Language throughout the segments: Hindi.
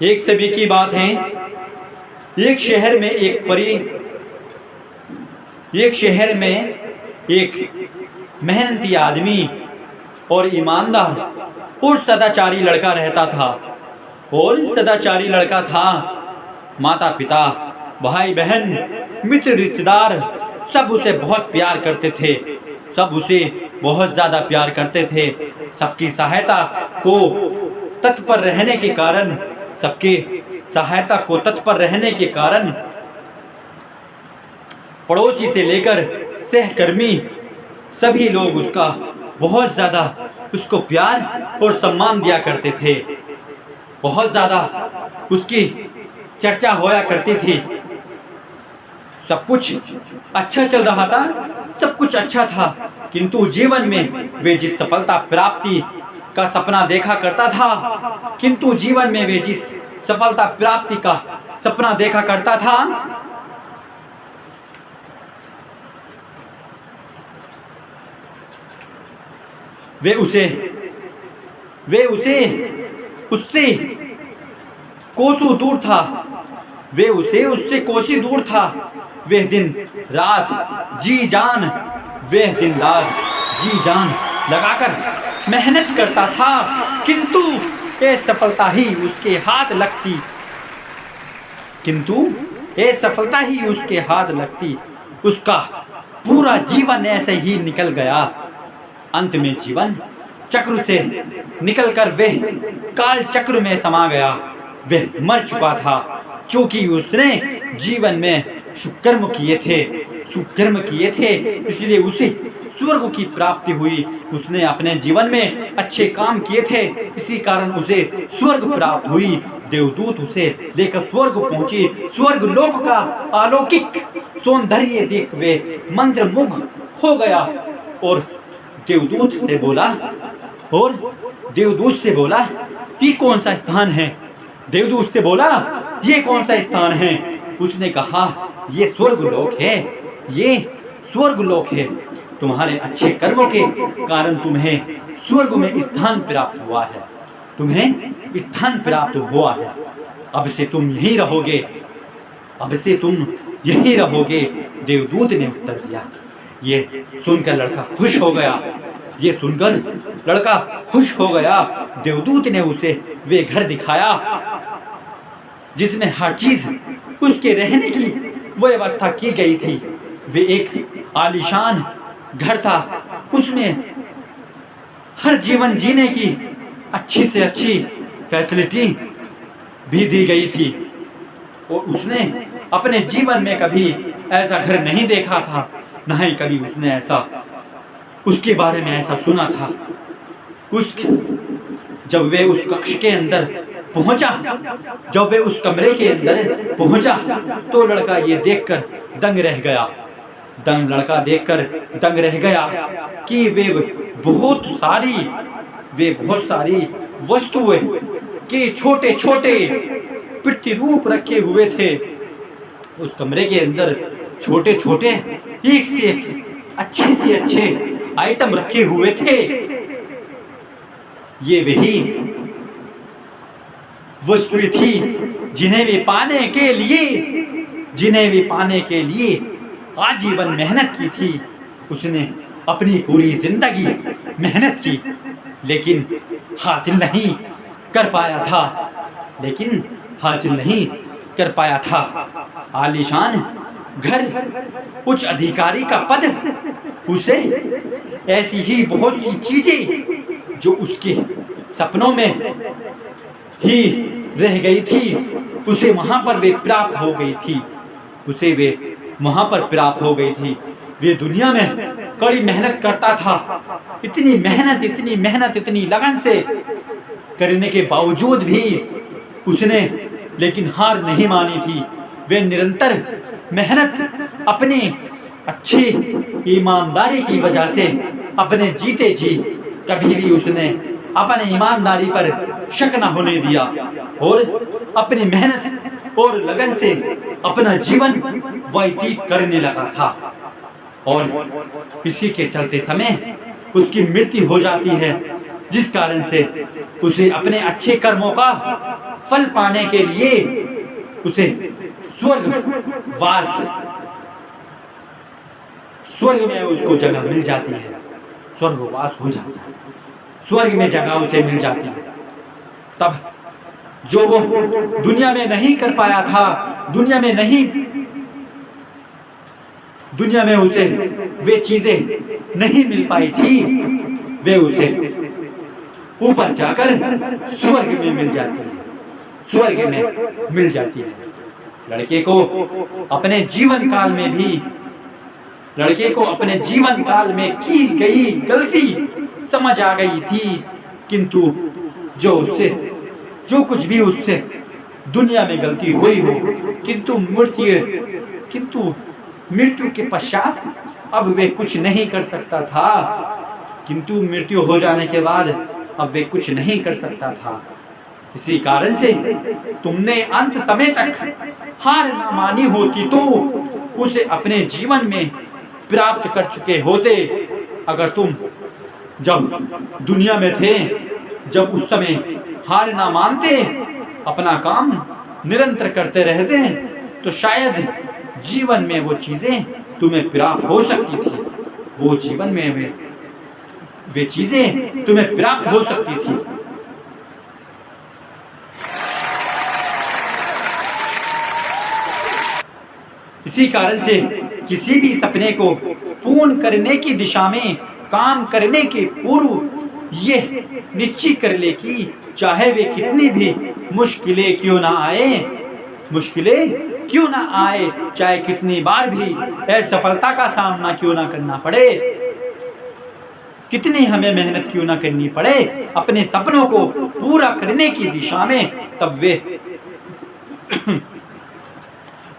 एक समय की बात है, एक शहर में एक मेहनती आदमी और ईमानदार और सदाचारी लड़का रहता था। और सदाचारी लड़का था, माता पिता, भाई बहन, मित्र रिश्तेदार सब उसे बहुत प्यार करते थे। सब उसे बहुत ज़्यादा प्यार करते थे। सबकी सहायता को तत्पर रहने के कारण पड़ोसी से लेकर सहकर्मी सभी लोग बहुत ज़्यादा उसको प्यार और सम्मान दिया करते थे। बहुत ज़्यादा उसकी चर्चा होया करती थी। सब कुछ अच्छा चल रहा था, सब कुछ अच्छा था, किंतु जीवन में वे जिस सफलता प्राप्ति का सपना देखा करता था, वे उससे कोसों दूर था। उससे कोसों दूर था। वह दिन रात जी जान लगाकर मेहनत करता था, किंतु ये सफलता ही उसके हाथ लगती। उसका पूरा जीवन ऐसे ही निकल गया। अंत में जीवन चक्र से निकलकर वह काल चक्र में समा गया। वह मर चुका था, क्योंकि उसने जीवन में सुकर्म किए थे, इसलिए उसे स्वर्ग की प्राप्ति हुई। उसने अपने जीवन में अच्छे काम किए थे, इसी कारण उसे स्वर्ग प्राप्त हुई। देवदूत उसे लेकर स्वर्ग पहुंचे। स्वर्ग लोक का अलौकिक सौंदर्य देख वे मंत्रमुग्ध हो गया और देवदूत से बोला, ये कौन सा स्थान है? देवदूत से बोला, ये कौन सा स्थान है? उसने कहा, ये स्वर्ग लोक है। तुम्हारे अच्छे कर्मों के कारण तुम्हें स्वर्ग में स्थान प्राप्त हुआ है। अब से तुम यहीं रहोगे। देवदूत ने उत्तर दिया। ये सुनकर लड़का खुश हो गया। देवदूत ने उसे वे घर दिखाया जिसमें हर चीज उसके रहने की व्यवस्था की गई थी। वे एक आलीशान घर था, उसमें हर जीवन जीने की अच्छी से अच्छी फैसिलिटी भी दी गई थी। और उसने अपने जीवन में कभी ऐसा घर नहीं देखा था, न ही कभी उसने उसके बारे में ऐसा सुना था। जब वे उस कमरे के अंदर पहुंचा तो लड़का ये देखकर दंग रह गया कि वे बहुत सारी वस्तुएं के छोटे छोटे प्रतिरूप रखे हुए थे। उस कमरे के अंदर छोटे छोटे एक से एक अच्छे से अच्छे आइटम रखे हुए थे। ये वही वस्तुएं थी जिन्हें वे पाने के लिए आजीवन मेहनत की थी। उसने अपनी पूरी जिंदगी मेहनत की, लेकिन हासिल नहीं कर पाया था। आलीशान घर, उच्च अधिकारी का पद, उसे ऐसी ही बहुत सी चीजें जो उसके सपनों में ही रह गई थी, उसे वहां पर वे प्राप्त हो गई थी। वे दुनिया में कड़ी मेहनत करता था। इतनी मेहनत लगन से करने के बावजूद भी उसने लेकिन हार नहीं मानी थी। वे निरंतर मेहनत अपने अच्छी ईमानदारी की वजह से अपने जीते जी कभी भी उसने अपने ईमानदारी पर शक न होने दिया और अपनी मेहनत और लगन से अपना जीवन व्यतीत करने लगा था। और इसी के चलते समय उसकी मृत्यु हो जाती है, जिस कारण से उसे अपने अच्छे कर्मों का फल पाने के लिए उसे स्वर्गवास, स्वर्ग में उसको जगह मिल जाती है, स्वर्गवास हो जाता है, स्वर्ग में जगह उसे मिल जाती है। तब जो वो दुनिया में नहीं कर पाया था, दुनिया में उसे वे चीजें नहीं मिल पाई थी, वे उसे ऊपर जाकर स्वर्ग में मिल जाती है, स्वर्ग में मिल जाती है। लड़के को अपने जीवन काल में की गई गलती समझ आ गई थी, किंतु जो कुछ भी उससे दुनिया में गलती हुई हो, किंतु मृत्यु के पश्चात अब वे कुछ नहीं कर सकता था, किंतु मृत्यु हो जाने के बाद अब वे कुछ नहीं कर सकता था। इसी कारण से तुमने अंत समय तक हार ना मानी होती तो उसे अपने जीवन में प्राप्त कर चुके होते। अगर तुम जब दुनिया में थे, जब उस समय हार ना मानते, अपना काम निरंतर करते रहते, तो शायद जीवन में वो चीजें तुम्हें प्राप्त हो सकती थी, वो जीवन में वे चीजें तुम्हें प्राप्त हो सकती थी। इसी कारण से किसी भी सपने को पूर्ण करने की दिशा में काम करने के पूर्व ये निश्चित कर ले कि चाहे वे कितनी भी मुश्किलें क्यों ना आए, चाहे कितनी बार भी असफलता का सामना क्यों ना करना पड़े, कितनी हमें मेहनत क्यों ना करनी पड़े, अपने सपनों को पूरा करने की दिशा में तब वे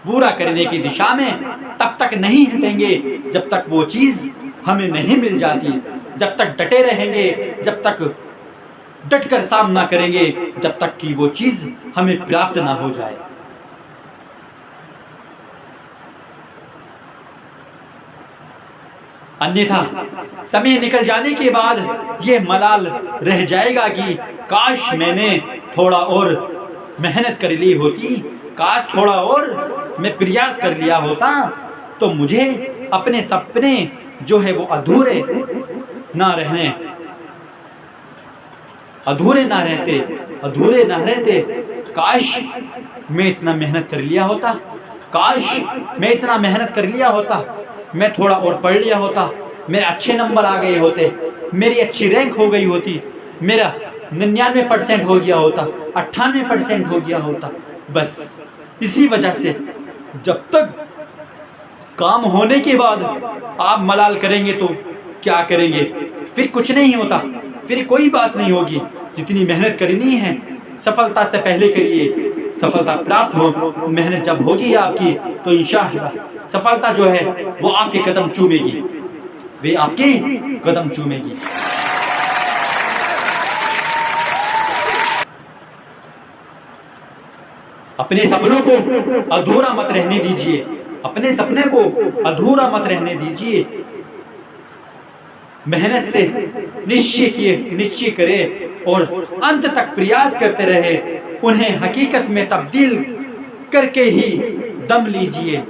पूरा करने की दिशा में तब तक नहीं हटेंगे जब तक वो चीज हमें नहीं मिल जाती, जब तक डटे रहेंगे, जब तक डट कर सामना करेंगे, जब तक कि वो चीज हमें प्राप्त ना हो जाए। अन्यथा समय निकल जाने के बाद ये मलाल रह जाएगा कि काश मैंने थोड़ा और मेहनत कर ली होती, काश थोड़ा और मैं प्रयास कर लिया होता, तो मुझे अपने सपने जो है वो अधूरे ना रहते। काश मैं इतना मेहनत कर लिया होता, काश मैं इतना मेहनत कर लिया होता, मैं थोड़ा और पढ़ लिया होता, मेरे अच्छे नंबर आ गए होते, मेरी अच्छी रैंक हो गई होती, मेरा 99% हो गया होता, 98% हो गया होता। बस इसी वजह से जब तक काम होने के बाद आप मलाल करेंगे तो क्या करेंगे, फिर कुछ नहीं होता, फिर कोई बात नहीं होगी। जितनी मेहनत करनी है सफलता से पहले करिए, सफलता प्राप्त हो, मेहनत जब होगी आपकी तो इंशाअल्लाह सफलता जो है वो आपके कदम चूमेगी, वे आपके कदम चूमेगी। अपने सपनों को अधूरा मत रहने दीजिए, अपने सपने को अधूरा मत रहने दीजिए। मेहनत से निश्चय करें और अंत तक प्रयास करते रहे, उन्हें हकीकत में तब्दील करके ही दम लीजिए,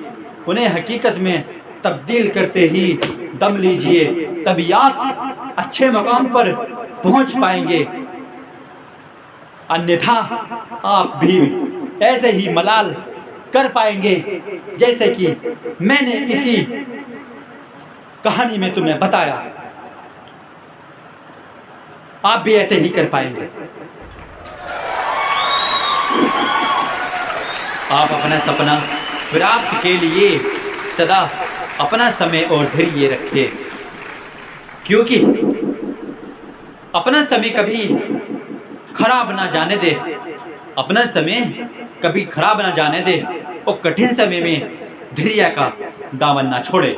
उन्हें हकीकत में तब्दील करते ही दम लीजिए, तभी आप अच्छे मकाम पर पहुंच पाएंगे। अन्यथा आप भी ऐसे ही मलाल कर पाएंगे जैसे कि मैंने इसी कहानी में तुम्हें बताया, आप भी ऐसे ही कर पाएंगे। आप अपना सपना प्राप्त के लिए सदा अपना समय और धैर्य रखिए, क्योंकि अपना समय कभी खराब ना जाने दे, अपना समय कभी खराब ना जाने दे और कठिन समय में धैर्य का दामन ना छोड़े।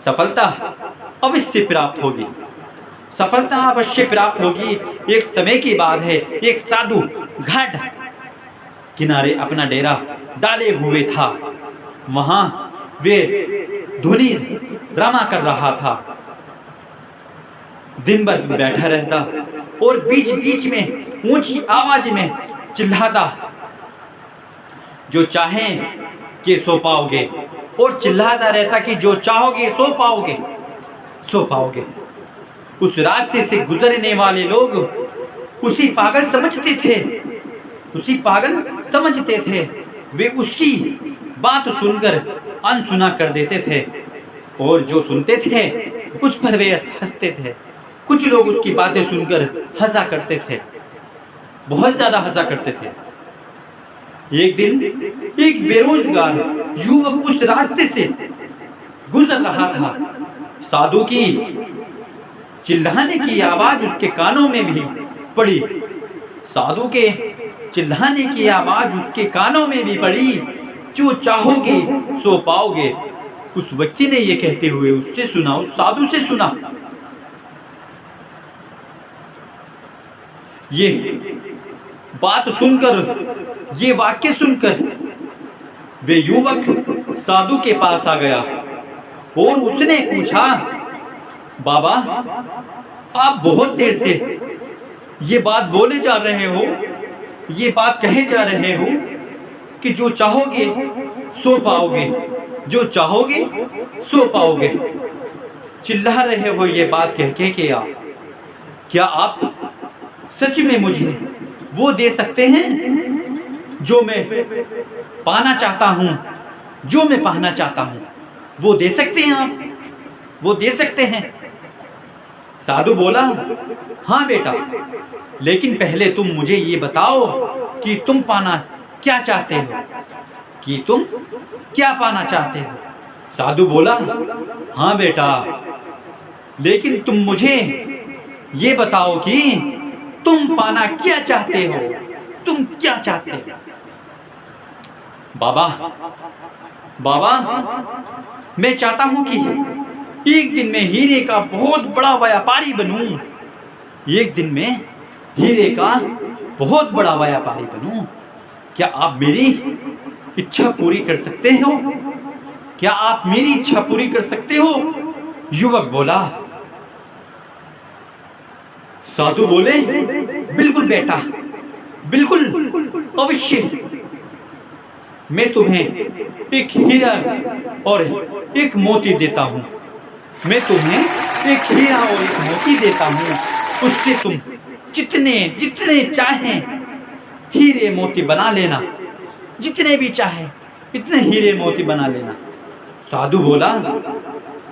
सफलता अवश्य प्राप्त होगी, सफलता अवश्य प्राप्त होगी। एक समय की बात है, एक साधु घाट किनारे अपना डेरा डाले हुए था, वहां वे धुनी ड्रामा कर रहा था, दिन भर बैठा रहता और बीच बीच में ऊंची आवाज में चिल्लाता, जो चाहें कि सो पाओगे, और चिल्लाता रहता कि जो चाहोगे सो पाओगे, सो पाओगे। उस रास्ते से गुजरने वाले लोग उसी पागल समझते थे, उसी पागल समझते थे। वे उसकी बात सुनकर अनसुना कर देते थे, और जो सुनते थे उस पर वे हंसते थे। कुछ लोग उसकी बातें सुनकर हंसा करते थे, बहुत ज्यादा हंसा करते थे। एक दिन एक बेरोजगार युवक उस रास्ते से गुजर रहा था। साधु की चिल्लाने की आवाज उसके कानों में भी पड़ी, साधु के चिल्लाने की आवाज उसके कानों में भी पड़ी, जो चाहोगे सो पाओगे। उस व्यक्ति ने ये कहते हुए उससे सुना, उस साधु से सुना। ये बात सुनकर, ये वाक्य सुनकर वे युवक साधु के पास आ गया और उसने पूछा, बाबा आप बहुत देर से ये बात बोले जा रहे हो, ये बात कहे जा रहे हो कि जो चाहोगे सो पाओगे, जो चाहोगे सो पाओगे। चिल्ला रहे हो ये बात कह के क्या आप सच में मुझे वो दे सकते हैं जो मैं पाना चाहता हूँ, जो मैं पाना चाहता हूँ? वो दे सकते हैं आप, वो दे सकते हैं? साधु बोला, हाँ बेटा, लेकिन पहले तुम मुझे ये बताओ कि तुम पाना क्या चाहते हो, कि तुम क्या पाना चाहते हो? साधु बोला, हाँ बेटा, लेकिन तुम मुझे ये बताओ कि तुम पाना क्या चाहते हो, तुम क्या चाहते हो? बाबा, बाबा, मैं चाहता हूं कि एक दिन मैं हीरे का बहुत बड़ा व्यापारी बनूं, एक दिन मैं हीरे का बहुत बड़ा व्यापारी बनूं। क्या आप मेरी इच्छा पूरी कर सकते हो? क्या आप मेरी इच्छा पूरी कर सकते हो? युवक बोला। साधु बोले, बिल्कुल बेटा, बिल्कुल, अवश्य। मैं तुम्हें एक हीरा और एक मोती देता हूं, मैं तुम्हें एक हीरा और एक मोती देता हूं, उससे तुम जितने जितने चाहें हीरे मोती बना लेना, जितने भी चाहे इतने हीरे मोती बना लेना। साधु बोला,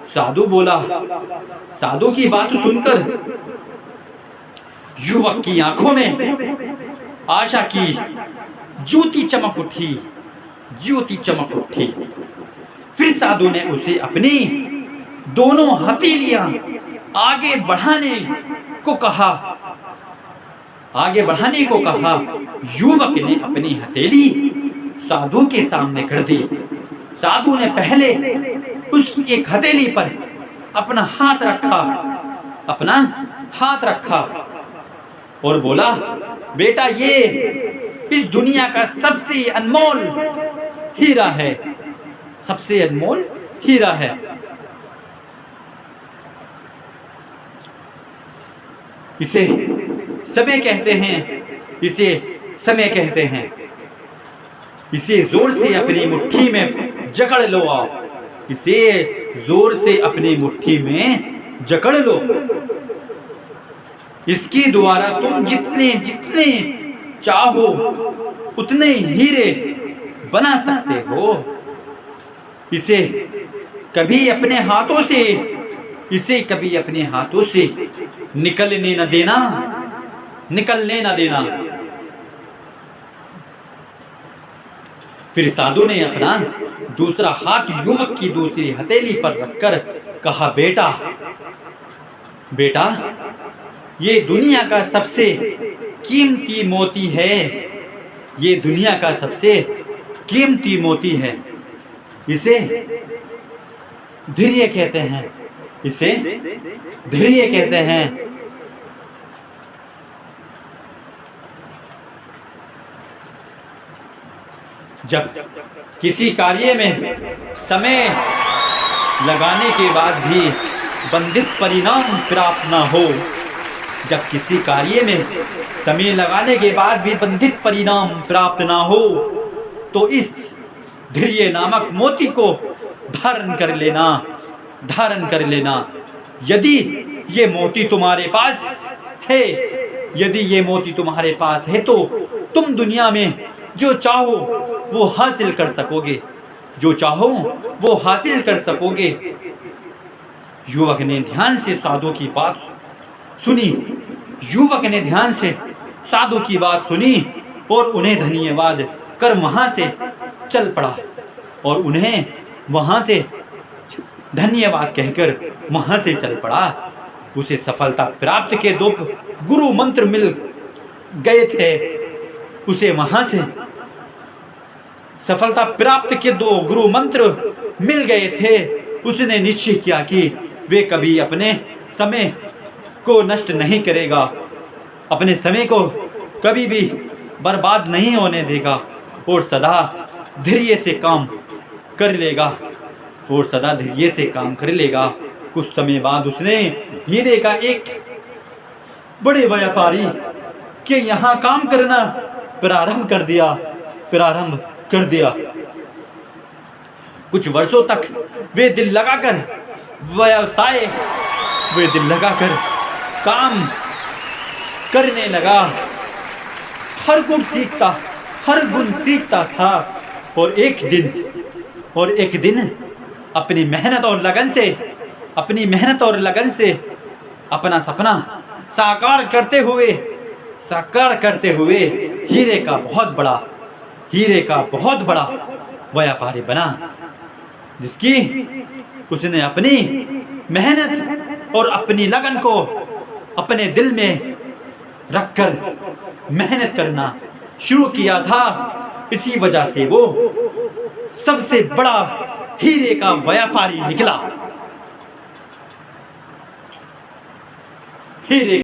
साधु बोला, साधु की बात सुनकर युवक की आंखों में आशा की ज्योति चमक उठी, ज्योति चमक उठी। फिर साधु ने उसे अपनी दोनों हथेलियां आगे बढ़ाने को कहा, आगे बढ़ाने को कहा। युवक ने अपनी हथेली साधु के सामने कर दी। साधु ने पहले उसकी एक हथेली पर अपना हाथ रखा, अपना हाथ रखा और बोला, बेटा, ये इस दुनिया का सबसे अनमोल हीरा है, सबसे अनमोल हीरा है। इसे समय कहते हैं, इसे समय कहते हैं। इसे जोर से अपनी मुट्ठी में जकड़ लो आप, इसे जोर से अपनी मुट्ठी में जकड़ लो। इसके द्वारा तुम जितने जितने चाहो उतने हीरे बना सकते हो। इसे कभी अपने हाथों से, इसे कभी अपने हाथों से निकलने न देना, निकलने न देना। फिर साधु ने अपना दूसरा हाथ युवक की दूसरी हथेली पर रखकर कहा, बेटा, बेटा, ये दुनिया का सबसे कीमती मोती है, ये दुनिया का सबसे कीमती मोती है। इसे धैर्य कहते हैं, इसे धैर्य कहते हैं। जब किसी कार्य में समय लगाने के बाद भी बंधित परिणाम प्राप्त न हो, जब किसी कार्य में समय लगाने के बाद भी बंधित परिणाम प्राप्त ना हो तो इस धैर्य नामक मोती को धारण कर लेना। यदि ये मोती तुम्हारे पास है, यदि ये मोती तुम्हारे पास है तो तुम दुनिया में जो चाहो वो हासिल कर सकोगे, जो चाहो वो हासिल कर सकोगे। युवक ने ध्यान से साधु की बात सुनी, युवक ने ध्यान से साधु की बात सुनी और उन्हें धन्यवाद कर वहां से चल पड़ा, और उन्हें वहां से धन्यवाद कहकर वहां से चल पड़ा। उसे सफलता प्राप्त के 2 गुरु मंत्र मिल गए थे। उसे वहां से सफलता प्राप्त के 2 गुरु मंत्र मिल गए थे। उसने निश्चय किया कि वे कभी अपने समय को नष्ट नहीं करेगा, अपने समय को कभी भी बर्बाद नहीं होने देगा और सदा धैर्य से काम कर लेगा। कुछ समय बाद उसने ये देखा एक बड़े व्यापारी के यहाँ काम करना प्रारंभ कर दिया। कुछ वर्षों तक वे दिल लगाकर काम करने लगा। हर गुण सीखता था और एक दिन अपनी मेहनत और लगन से अपना सपना साकार करते हुए हीरे का बहुत बड़ा व्यापारी बना, जिसकी उसने अपनी मेहनत और अपनी लगन को अपने दिल में रखकर मेहनत करना शुरू किया था। इसी वजह से वो सबसे बड़ा हीरे का व्यापारी निकला। हीरे